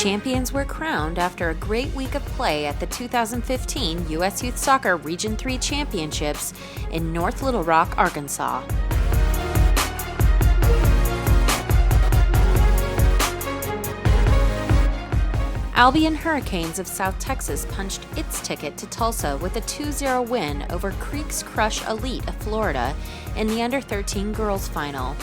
Champions were crowned after a great week of play at the 2015 U.S. Youth Soccer Region 3 Championships in North Little Rock, Arkansas. Albion Hurricanes of South Texas punched its ticket to Tulsa with a 2-0 win over Creeks Crush Elite of Florida in the Under-13 girls final.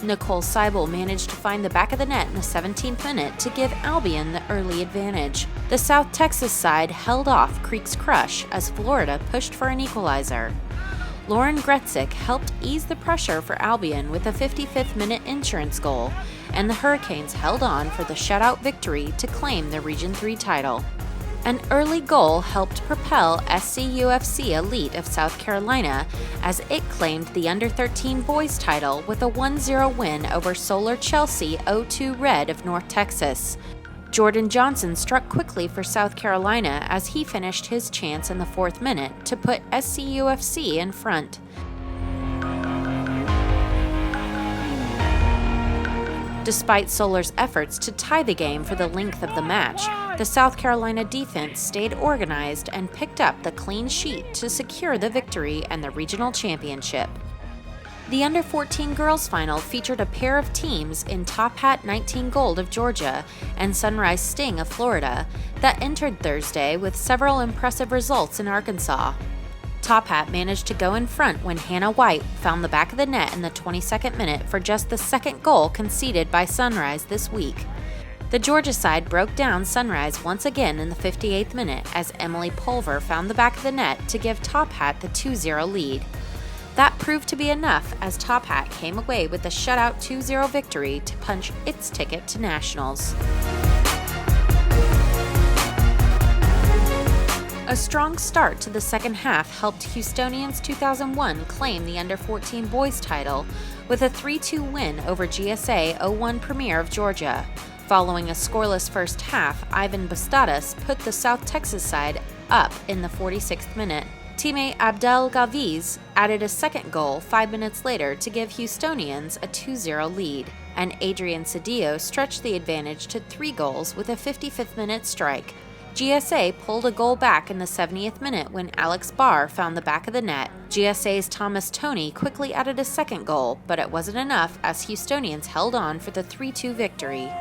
Nicole Seibel managed to find the back of the net in the 17th minute to give Albion the early advantage. The South Texas side held off Creeks Crush as Florida pushed for an equalizer. Lauren Gretzik helped ease the pressure for Albion with a 55th minute insurance goal, and the Hurricanes held on for the shutout victory to claim the Region 3 title. An early goal helped propel SCUFC Elite of South Carolina as it claimed the Under-13 boys title with a 1-0 win over Solar Chelsea 0-2 Red of North Texas. Jordan Johnson struck quickly for South Carolina as he finished his chance in the 4th minute to put SCUFC in front. Despite Solar's efforts to tie the game for the length of the match, the South Carolina defense stayed organized and picked up the clean sheet to secure the victory and the regional championship. The Under-14 girls final featured a pair of teams in Top Hat 19 Gold of Georgia and Sunrise Sting of Florida that entered Thursday with several impressive results in Arkansas. Top Hat managed to go in front when Hannah White found the back of the net in the 22nd minute for just the second goal conceded by Sunrise this week. The Georgia side broke down Sunrise once again in the 58th minute as Emily Pulver found the back of the net to give Top Hat the 2-0 lead. That proved to be enough as Top Hat came away with a shutout 2-0 victory to punch its ticket to nationals. A strong start to the second half helped Houstonians 2001 claim the Under-14 boys title with a 3-2 win over GSA 01 Premier of Georgia. Following a scoreless first half, Ivan Bastadas put the South Texas side up in the 46th minute. Teammate Abdel Gaviz added a second goal 5 minutes later to give Houstonians a 2-0 lead, and Adrian Cedillo stretched the advantage to 3 goals with a 55th minute strike. GSA pulled a goal back in the 70th minute when Alex Barr found the back of the net. GSA's Thomas Toney quickly added a second goal, but it wasn't enough as Houstonians held on for the 3-2 victory.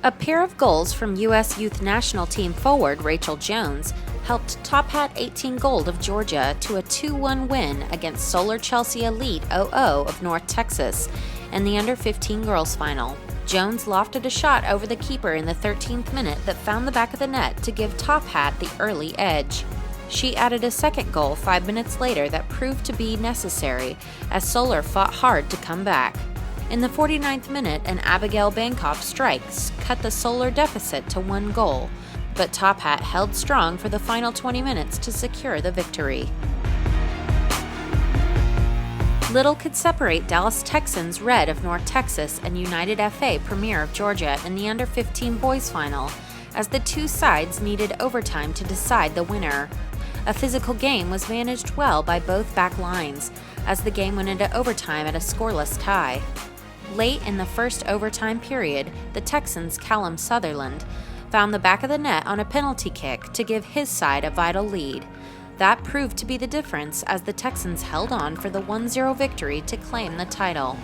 A pair of goals from U.S. Youth National Team forward Rachel Jones helped Top Hat 18 Gold of Georgia to a 2-1 win against Solar Chelsea Elite 0-0 of North Texas in the Under-15 girls final. Jones lofted a shot over the keeper in the 13th minute that found the back of the net to give Top Hat the early edge. She added a second goal 5 minutes later that proved to be necessary as Solar fought hard to come back. In the 49th minute, an Abigail Bankoff strikes cut the Solar deficit to 1 goal, but Top Hat held strong for the final 20 minutes to secure the victory. Little could separate Dallas Texans Red of North Texas and United FA Premier of Georgia in the Under-15 boys final, as the two sides needed overtime to decide the winner. A physical game was managed well by both back lines, as the game went into overtime at a scoreless tie. Late in the first overtime period, the Texans' Callum Sutherland found the back of the net on a penalty kick to give his side a vital lead. That proved to be the difference as the Texans held on for the 1-0 victory to claim the title.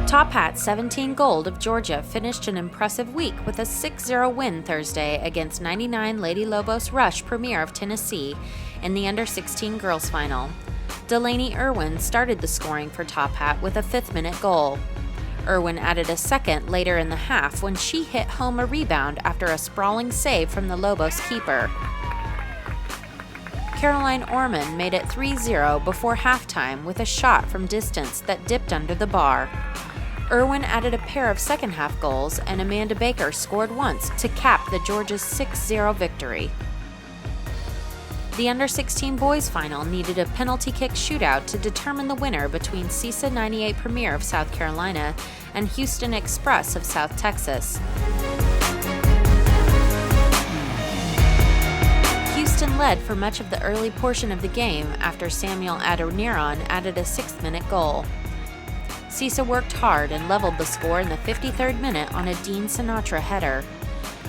Top Hat 17 Gold of Georgia finished an impressive week with a 6-0 win Thursday against 99 Lady Lobos Rush Premier of Tennessee in the Under-16 girls final. Delaney Irwin started the scoring for Top Hat with a 5th-minute goal. Irwin added a second later in the half when she hit home a rebound after a sprawling save from the Lobos keeper. Caroline Orman made it 3-0 before halftime with a shot from distance that dipped under the bar. Irwin added a pair of second-half goals, and Amanda Baker scored once to cap the Georgia's 6-0 victory. The Under-16 boys final needed a penalty kick shootout to determine the winner between CISA 98 Premier of South Carolina and Houston Express of South Texas. led for much of the early portion of the game after Samuel Adoniran added a 6th-minute goal. CISA worked hard and leveled the score in the 53rd minute on a Dean Sinatra header.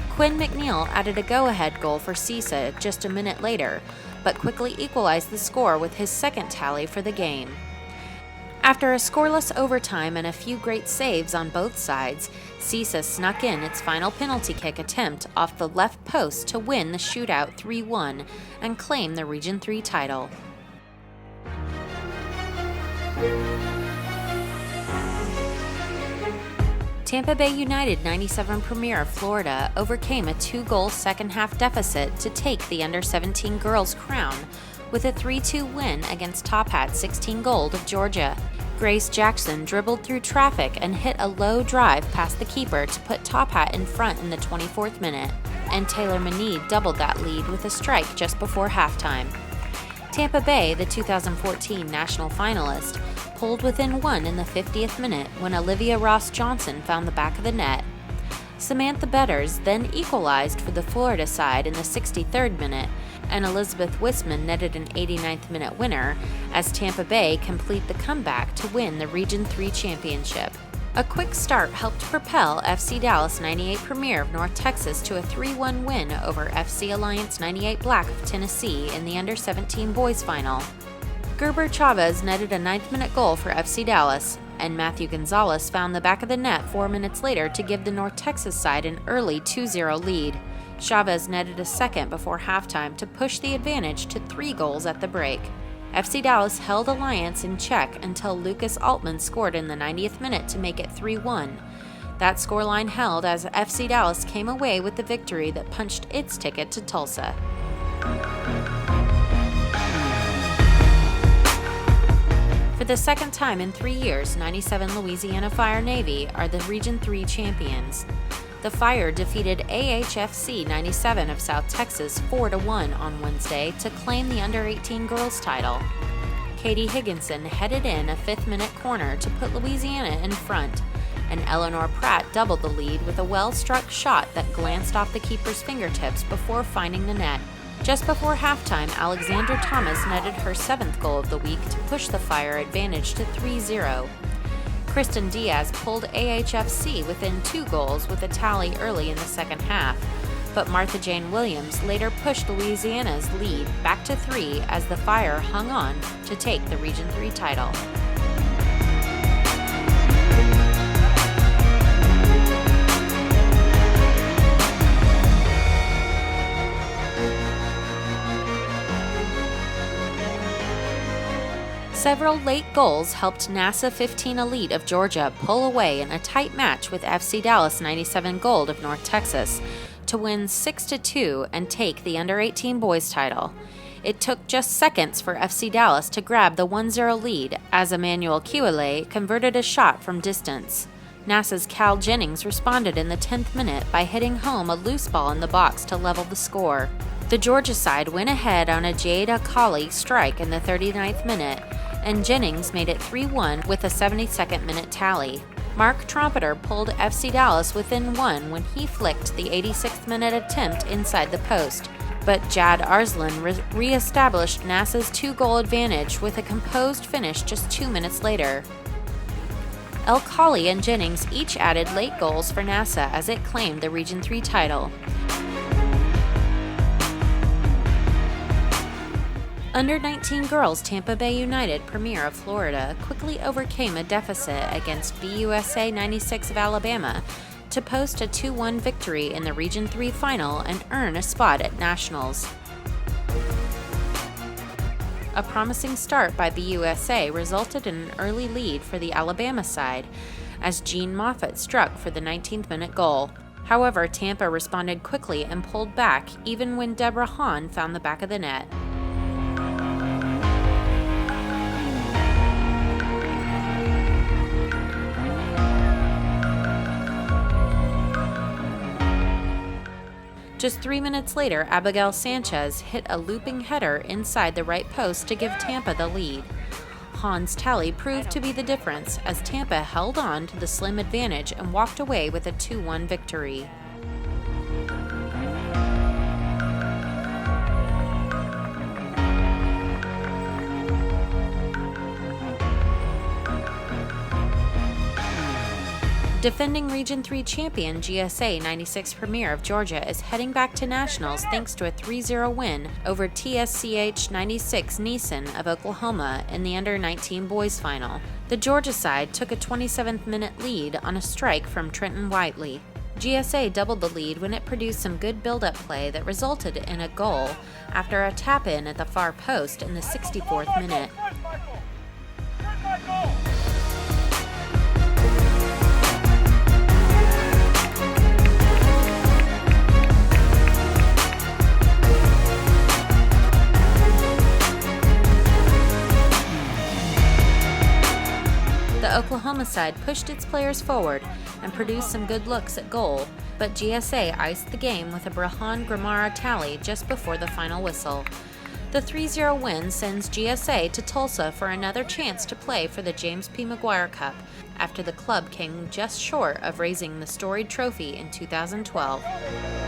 Quinn McNeil added a go-ahead goal for CISA just a minute later, but quickly equalized the score with his second tally for the game. After a scoreless overtime and a few great saves on both sides, CISA snuck in its final penalty kick attempt off the left post to win the shootout 3-1 and claim the Region 3 title. Tampa Bay United 97 Premier of Florida overcame a 2-goal second-half deficit to take the under-17 girls' crown with a 3-2 win against Top Hat 16 Gold of Georgia. Grace Jackson dribbled through traffic and hit a low drive past the keeper to put Top Hat in front in the 24th minute, and Taylor Meneed doubled that lead with a strike just before halftime. Tampa Bay, the 2014 national finalist, pulled within one in the 50th minute when Olivia Ross Johnson found the back of the net. Samantha Betters then equalized for the Florida side in the 63rd minute, and Elizabeth Wisman netted an 89th minute winner as Tampa Bay complete the comeback to win the Region 3 championship. A quick start helped propel FC Dallas 98 Premier of North Texas to a 3-1 win over FC Alliance 98 Black of Tennessee in the under-17 boys final. Gerber Chavez netted a 9th-minute goal for FC Dallas, and Matthew Gonzalez found the back of the net 4 minutes later to give the North Texas side an early 2-0 lead. Chavez netted a second before halftime to push the advantage to 3 goals at the break. FC Dallas held Alliance in check until Lucas Altman scored in the 90th minute to make it 3-1. That scoreline held as FC Dallas came away with the victory that punched its ticket to Tulsa. For the second time in 3 years, 97 Louisiana Fire Navy are the Region 3 champions. The Fire defeated AHFC 97 of South Texas 4-1 on Wednesday to claim the under-18 girls title. Katie Higginson headed in a 5th-minute corner to put Louisiana in front, and Eleanor Pratt doubled the lead with a well-struck shot that glanced off the keeper's fingertips before finding the net. Just before halftime, Alexandra Thomas netted her 7th goal of the week to push the Fire advantage to 3-0. Kristen Diaz pulled AHFC within 2 goals with a tally early in the second half, but Martha Jane Williams later pushed Louisiana's lead back to 3 as the Fire hung on to take the Region 3 title. Several late goals helped NASA 15 Elite of Georgia pull away in a tight match with FC Dallas 97 Gold of North Texas to win 6-2 and take the under-18 boys title. It took just seconds for FC Dallas to grab the 1-0 lead as Emmanuel Kiwale converted a shot from distance. NASA's Cal Jennings responded in the 10th minute by hitting home a loose ball in the box to level the score. The Georgia side went ahead on a Jade Akali strike in the 39th minute, and Jennings made it 3-1 with a 72nd minute tally. Mark Trompeter pulled FC Dallas within 1 when he flicked the 86th minute attempt inside the post, but Jad Arslan re-established NASA's 2-goal advantage with a composed finish just 2 minutes later. El Khali and Jennings each added late goals for NASA as it claimed the Region 3 title. Under-19 girls Tampa Bay United Premier of Florida quickly overcame a deficit against BUSA 96 of Alabama to post a 2-1 victory in the Region 3 final and earn a spot at Nationals. A promising start by BUSA resulted in an early lead for the Alabama side as Jean Moffitt struck for the 19th minute goal. However, Tampa responded quickly and pulled back even when Deborah Hahn found the back of the net. Just 3 minutes later, Abigail Sanchez hit a looping header inside the right post to give Tampa the lead. Hahn's tally proved to be the difference as Tampa held on to the slim advantage and walked away with a 2-1 victory. Defending Region 3 champion GSA 96 Premier of Georgia is heading back to Nationals thanks to a 3-0 win over TSCH 96 Neeson of Oklahoma in the Under-19 boys final. The Georgia side took a 27th-minute lead on a strike from Trenton Whiteley. GSA doubled the lead when it produced some good build-up play that resulted in a goal after a tap-in at the far post in the 64th minute. The Oklahoma side pushed its players forward and produced some good looks at goal, but GSA iced the game with a Brahan Gramara tally just before the final whistle. The 3-0 win sends GSA to Tulsa for another chance to play for the James P. McGuire Cup after the club came just short of raising the storied trophy in 2012.